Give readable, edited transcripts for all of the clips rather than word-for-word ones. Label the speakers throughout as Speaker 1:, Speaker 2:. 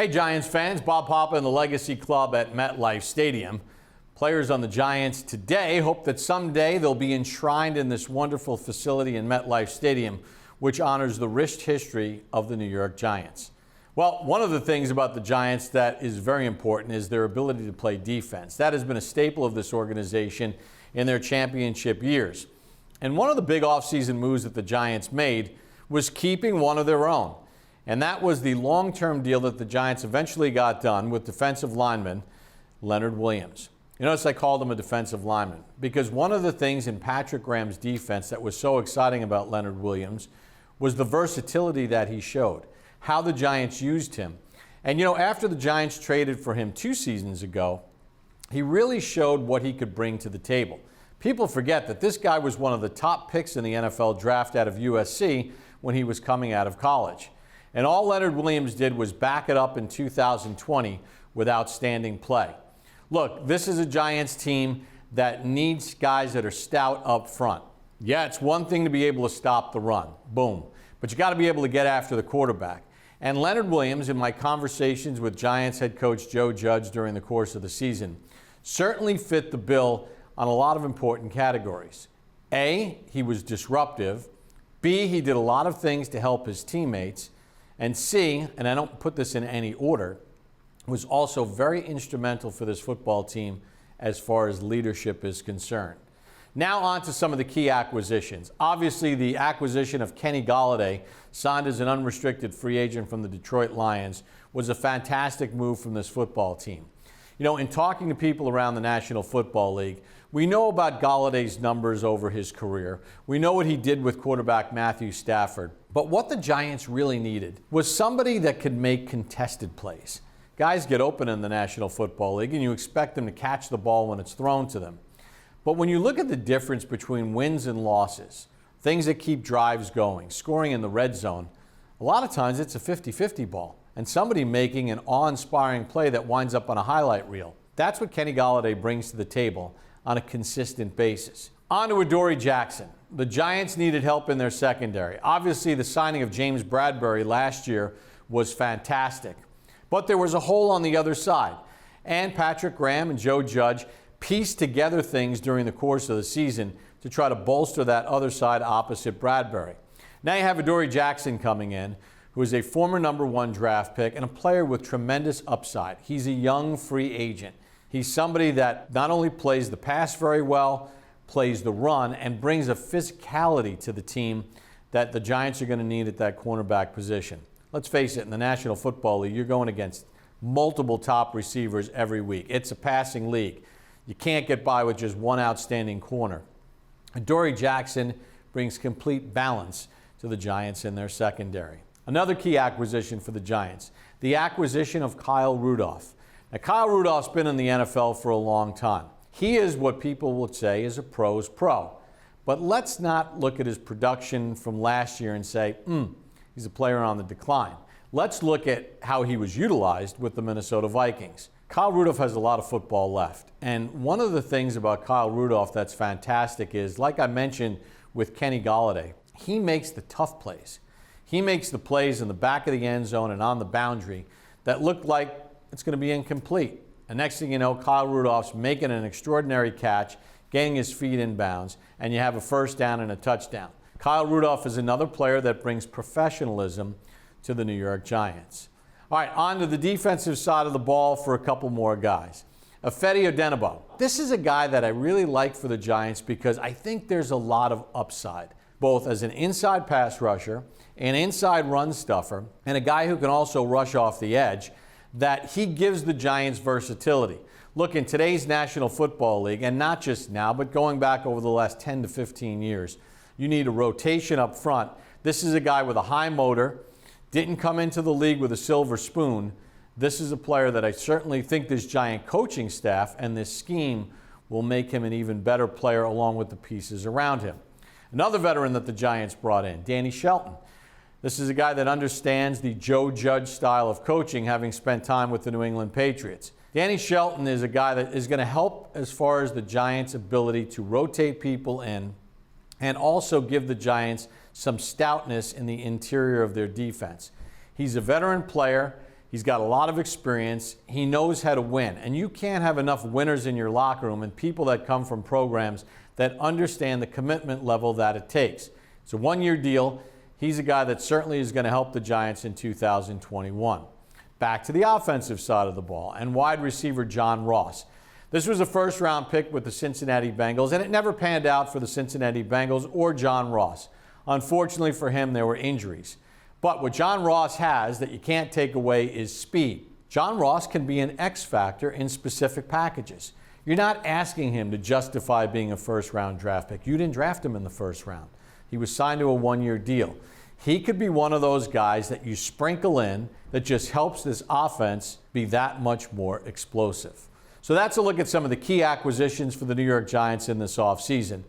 Speaker 1: Hey Giants fans, Bob Papa and the Legacy Club at MetLife Stadium. Players on the Giants today hope that someday they'll be enshrined in this wonderful facility in MetLife Stadium, which honors the rich history of the New York Giants. Well, one of the things about the Giants that is very important is their ability to play defense. That has been a staple of this organization in their championship years. And one of the big offseason moves that the Giants made was keeping one of their own. And that was the long-term deal that the Giants eventually got done with defensive lineman Leonard Williams. You notice I called him a defensive lineman because one of the things in Patrick Graham's defense that was so exciting about Leonard Williams was the versatility that he showed, how the Giants used him. And you know, after the Giants traded for him 2 seasons ago, he really showed what he could bring to the table. People forget that this guy was one of the top picks in the NFL draft out of USC when he was coming out of college. And all Leonard Williams did was back it up in 2020 with outstanding play. Look, this is a Giants team that needs guys that are stout up front. Yeah, it's one thing to be able to stop the run, boom, but you got to be able to get after the quarterback. And Leonard Williams, in my conversations with Giants head coach Joe Judge during the course of the season, certainly fit the bill on a lot of important categories. A, he was disruptive. B, he did a lot of things to help his teammates. And C, and I don't put this in any order, was also very instrumental for this football team as far as leadership is concerned. Now on to some of the key acquisitions. Obviously, the acquisition of Kenny Golladay, signed as an unrestricted free agent from the Detroit Lions, was a fantastic move from this football team. You know, in talking to people around the National Football League, we know about Galladay's numbers over his career. We know what he did with quarterback Matthew Stafford. But what the Giants really needed was somebody that could make contested plays. Guys get open in the National Football League, and you expect them to catch the ball when it's thrown to them. But when you look at the difference between wins and losses, things that keep drives going, scoring in the red zone, a lot of times it's a 50-50 ball, and somebody making an awe-inspiring play that winds up on a highlight reel. That's what Kenny Golladay brings to the table on a consistent basis. On to Adoree Jackson. The Giants needed help in their secondary. Obviously, the signing of James Bradbury last year was fantastic, but there was a hole on the other side. And Patrick Graham and Joe Judge pieced together things during the course of the season to try to bolster that other side opposite Bradbury. Now you have Adoree Jackson coming in, who is a former #1 draft pick and a player with tremendous upside. He's a young free agent. He's somebody that not only plays the pass very well, plays the run, and brings a physicality to the team that the Giants are going to need at that cornerback position. Let's face it, in the National Football League, you're going against multiple top receivers every week. It's a passing league. You can't get by with just one outstanding corner. Adoree Jackson brings complete balance to the Giants in their secondary. Another key acquisition for the Giants, the acquisition of Kyle Rudolph. Now, Kyle Rudolph's been in the NFL for a long time. He is what people would say is a pro's pro. But let's not look at his production from last year and say, he's a player on the decline. Let's look at how he was utilized with the Minnesota Vikings. Kyle Rudolph has a lot of football left. And one of the things about Kyle Rudolph that's fantastic is, like I mentioned with Kenny Golladay, he makes the tough plays. He makes the plays in the back of the end zone and on the boundary that look like it's going to be incomplete. And next thing you know, Kyle Rudolph's making an extraordinary catch, getting his feet in bounds, and you have a first down and a touchdown. Kyle Rudolph is another player that brings professionalism to the New York Giants. All right, on to the defensive side of the ball for a couple more guys. Ifeadi Odenigbo. This is a guy that I really like for the Giants because I think there's a lot of upside, both as an inside pass rusher, an inside run stuffer, and a guy who can also rush off the edge, that he gives the Giants versatility. Look, in today's National Football League, and not just now, but going back over the last 10 to 15 years, you need a rotation up front. This is a guy with a high motor, didn't come into the league with a silver spoon. This is a player that I certainly think this Giant coaching staff and this scheme will make him an even better player along with the pieces around him. Another veteran that the Giants brought in, Danny Shelton. This is a guy that understands the Joe Judge style of coaching, having spent time with the New England Patriots. Danny Shelton is a guy that is going to help as far as the Giants' ability to rotate people in and also give the Giants some stoutness in the interior of their defense. He's a veteran player. He's got a lot of experience. He knows how to win. And you can't have enough winners in your locker room and people that come from programs that understand the commitment level that it takes. It's a one-year deal. He's a guy that certainly is going to help the Giants in 2021. Back to the offensive side of the ball and wide receiver John Ross. This was a first-round pick with the Cincinnati Bengals, and it never panned out for the Cincinnati Bengals or John Ross. Unfortunately for him, there were injuries. But what John Ross has that you can't take away is speed. John Ross can be an X factor in specific packages. You're not asking him to justify being a first-round draft pick. You didn't draft him in the first round. He was signed to a one-year deal. He could be one of those guys that you sprinkle in that just helps this offense be that much more explosive. So that's a look at some of the key acquisitions for the New York Giants in this offseason.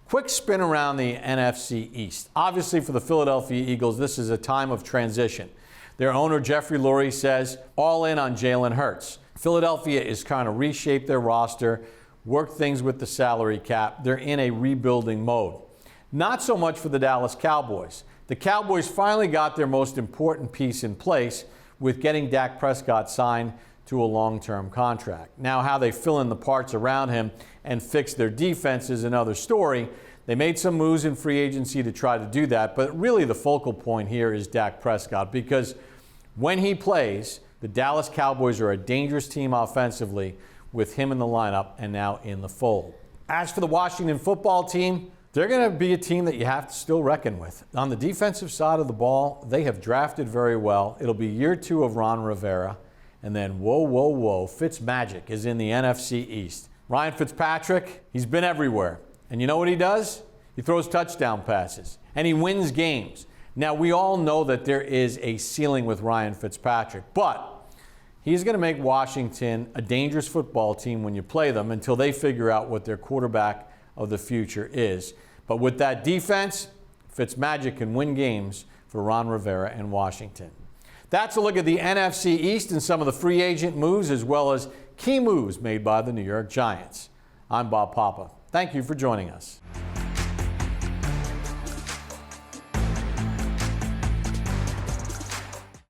Speaker 1: Quick spin around the NFC East. Obviously for the Philadelphia Eagles, this is a time of transition. Their owner, Jeffrey Lurie, says all in on Jalen Hurts. Philadelphia is trying to reshape their roster, work things with the salary cap. They're in a rebuilding mode. Not so much for the Dallas Cowboys. The Cowboys finally got their most important piece in place with getting Dak Prescott signed to a long-term contract. Now, how they fill in the parts around him and fix their defense is another story. They made some moves in free agency to try to do that, but really the focal point here is Dak Prescott, because when he plays, the Dallas Cowboys are a dangerous team offensively with him in the lineup and now in the fold. As for the Washington football team, they're going to be a team that you have to still reckon with. On the defensive side of the ball, they have drafted very well. It'll be year 2 of Ron Rivera. And then, whoa, Fitzmagic is in the NFC East. Ryan Fitzpatrick, he's been everywhere. And you know what he does? He throws touchdown passes. And he wins games. Now, we all know that there is a ceiling with Ryan Fitzpatrick. But he's going to make Washington a dangerous football team when you play them until they figure out what their quarterback of the future is. But with that defense, Fitzmagic can win games for Ron Rivera and Washington. That's a look at the NFC East and some of the free agent moves as well as key moves made by the New York Giants. I'm Bob Papa. Thank you for joining us.